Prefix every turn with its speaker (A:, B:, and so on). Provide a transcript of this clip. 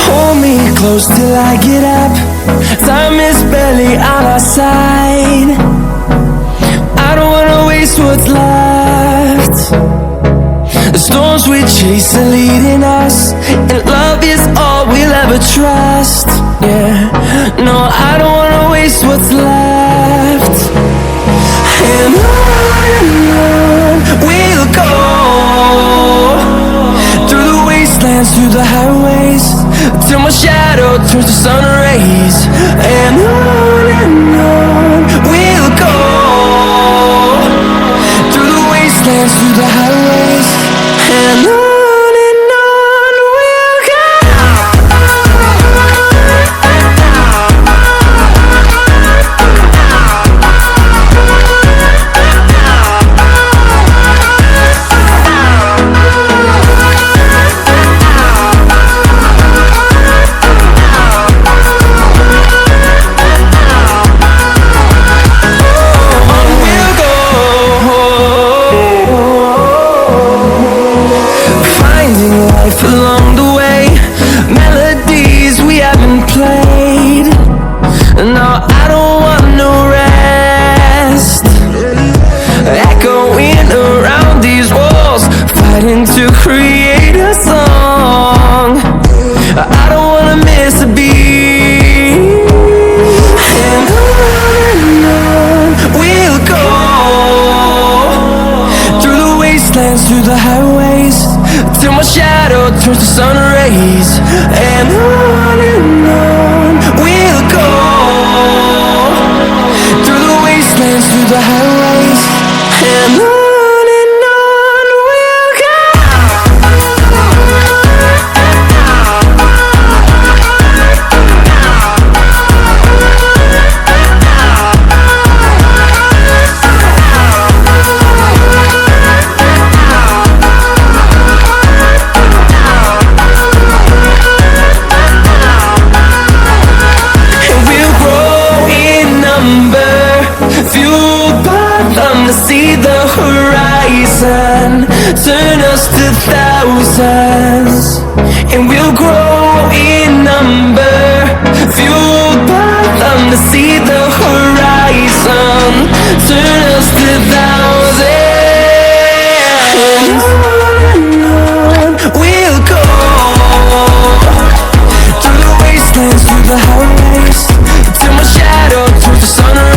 A: Hold me close till I get up. Time is barely on our side. I don't wanna waste what's left. The storms we chase are leading us, and love is all we'll ever trust. Yeah, no, I don't wanna waste what's left. And on we'll go, through the wastelands, through the highways, till my shadow turns to sun rays. And on we'll go, through the wastelands, through the highways, and on we'll go. Along the way, melodies we haven't played. No, I don't want no rest. Echoing around these walls, fighting to create a song. I don't wanna miss a beat. And on we'll go, through the wastelands, through the highways, till my shadow turns to sun rays. And on we'll go, through the wastelands, through the highways, and on we'll go. See the horizon, turn us to thousands, and we'll grow in number, fueled by them to see the horizon, turn us to thousands. And on we'll go, through the wastelands, through the highways, till my shadow turns to sun.